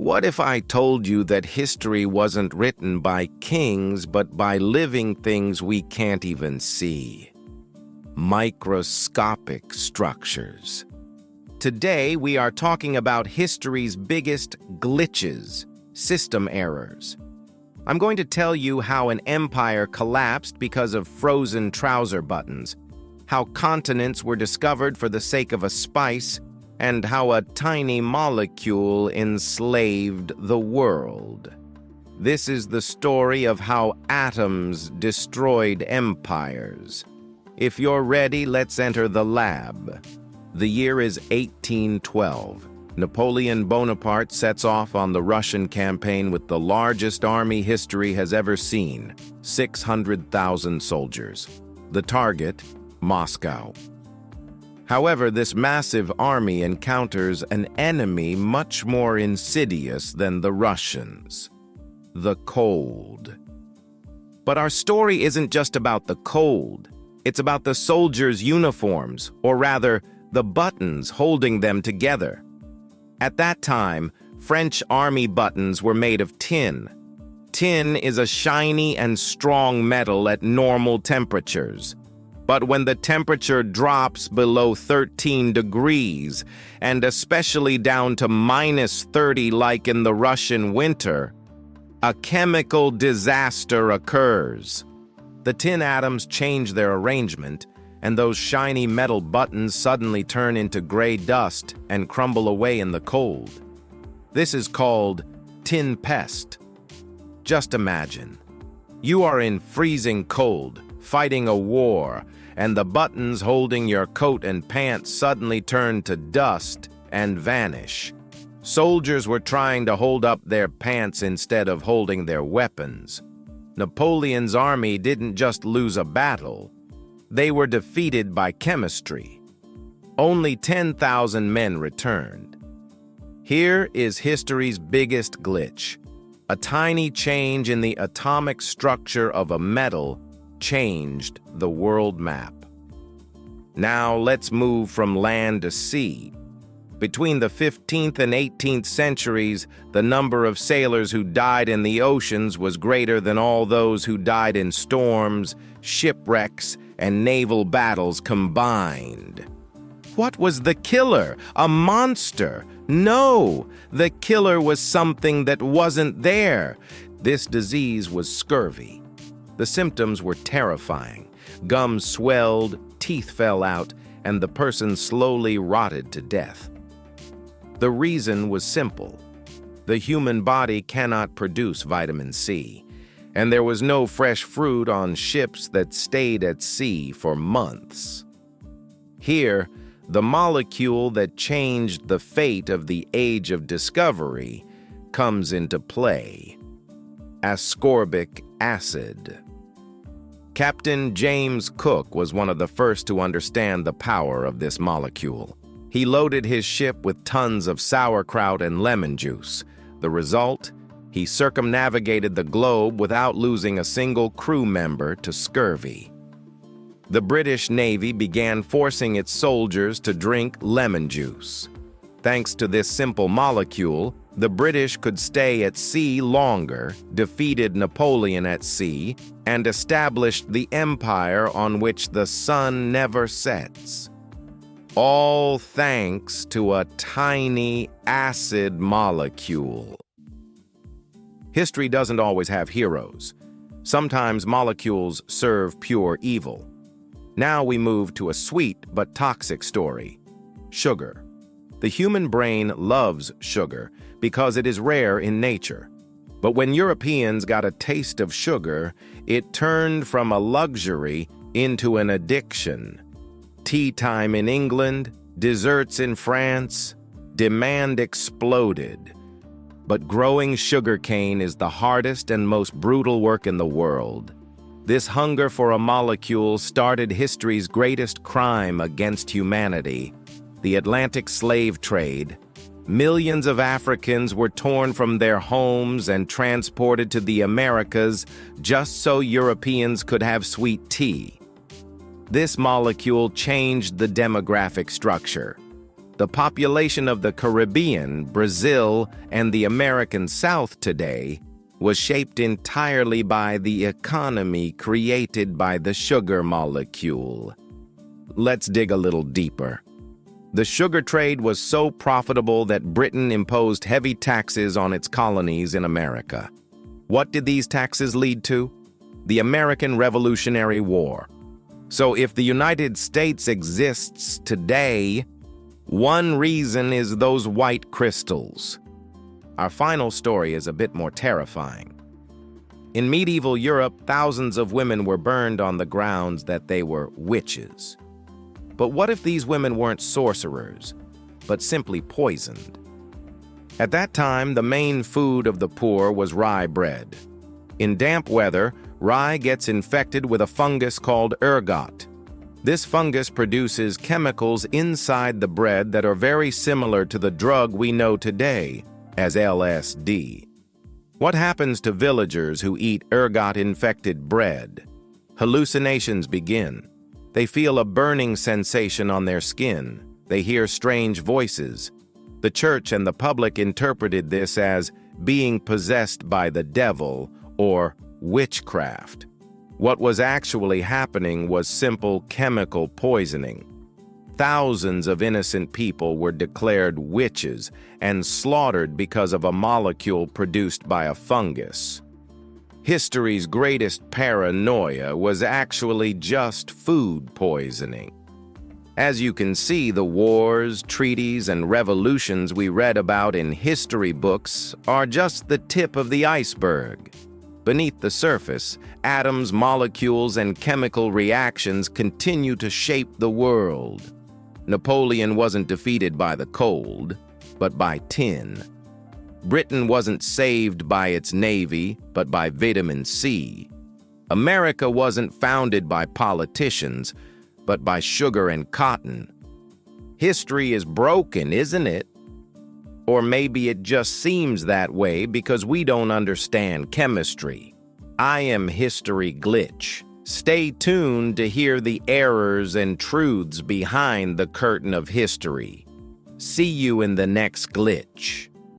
What if I told you that history wasn't written by kings, but by living things we can't even see? Microscopic structures. Today, we are talking about history's biggest glitches, system errors. I'm going to tell you how an empire collapsed because of frozen trouser buttons, how continents were discovered for the sake of a spice, and how a tiny molecule enslaved the world. This is the story of how atoms destroyed empires. If you're ready, let's enter the lab. The year is 1812. Napoleon Bonaparte sets off on the Russian campaign with the largest army history has ever seen, 600,000 soldiers. The target, Moscow. However, this massive army encounters an enemy much more insidious than the Russians: the cold. But our story isn't just about the cold. It's about the soldiers' uniforms, or rather, the buttons holding them together. At that time, French army buttons were made of tin. Tin is a shiny and strong metal at normal temperatures. But when the temperature drops below 13 degrees, and especially down to -30 like in the Russian winter, a chemical disaster occurs. The tin atoms change their arrangement, and those shiny metal buttons suddenly turn into gray dust and crumble away in the cold. This is called tin pest. Just imagine. You are in freezing cold, fighting a war, and the buttons holding your coat and pants suddenly turn to dust and vanish. Soldiers were trying to hold up their pants instead of holding their weapons. Napoleon's army didn't just lose a battle. They were defeated by chemistry. Only 10,000 men returned. Here is history's biggest glitch. A tiny change in the atomic structure of a metal changed the world map. Now let's move from land to sea. Between the 15th and 18th centuries, the number of sailors who died in the oceans was greater than all those who died in storms, shipwrecks, and naval battles combined. What was the killer? A monster? No, the killer was something that wasn't there. This disease was scurvy. The symptoms were terrifying. Gums swelled, teeth fell out, and the person slowly rotted to death. The reason was simple. The human body cannot produce vitamin C, and there was no fresh fruit on ships that stayed at sea for months. Here, the molecule that changed the fate of the Age of Discovery comes into play: ascorbic acid. Captain James Cook was one of the first to understand the power of this molecule. He loaded his ship with tons of sauerkraut and lemon juice. The result? He circumnavigated the globe without losing a single crew member to scurvy. The British Navy began forcing its soldiers to drink lemon juice. Thanks to this simple molecule, the British could stay at sea longer, defeated Napoleon at sea, and established the empire on which the sun never sets. All thanks to a tiny acid molecule. History doesn't always have heroes. Sometimes molecules serve pure evil. Now we move to a sweet but toxic story: sugar. The human brain loves sugar because it is rare in nature. But when Europeans got a taste of sugar, it turned from a luxury into an addiction. Tea time in England, desserts in France, demand exploded. But growing sugarcane is the hardest and most brutal work in the world. This hunger for a molecule started history's greatest crime against humanity: the Atlantic slave trade. Millions of Africans were torn from their homes and transported to the Americas just so Europeans could have sweet tea. This molecule changed the demographic structure. The population of the Caribbean, Brazil, and the American South today was shaped entirely by the economy created by the sugar molecule. Let's dig a little deeper. The sugar trade was so profitable that Britain imposed heavy taxes on its colonies in America. What did these taxes lead to? The American Revolutionary War. So if the United States exists today, one reason is those white crystals. Our final story is a bit more terrifying. In medieval Europe, thousands of women were burned on the grounds that they were witches. But what if these women weren't sorcerers, but simply poisoned? At that time, the main food of the poor was rye bread. In damp weather, rye gets infected with a fungus called ergot. This fungus produces chemicals inside the bread that are very similar to the drug we know today as LSD. What happens to villagers who eat ergot-infected bread? Hallucinations begin. They feel a burning sensation on their skin. They hear strange voices. The church and the public interpreted this as being possessed by the devil or witchcraft. What was actually happening was simple chemical poisoning. Thousands of innocent people were declared witches and slaughtered because of a molecule produced by a fungus. History's greatest paranoia was actually just food poisoning. As you can see, the wars, treaties, and revolutions we read about in history books are just the tip of the iceberg. Beneath the surface, atoms, molecules, and chemical reactions continue to shape the world. Napoleon wasn't defeated by the cold, but by tin. Britain wasn't saved by its navy, but by vitamin C. America wasn't founded by politicians, but by sugar and cotton. History is broken, isn't it? Or maybe it just seems that way because we don't understand chemistry. I am History Glitch. Stay tuned to hear the errors and truths behind the curtain of history. See you in the next glitch.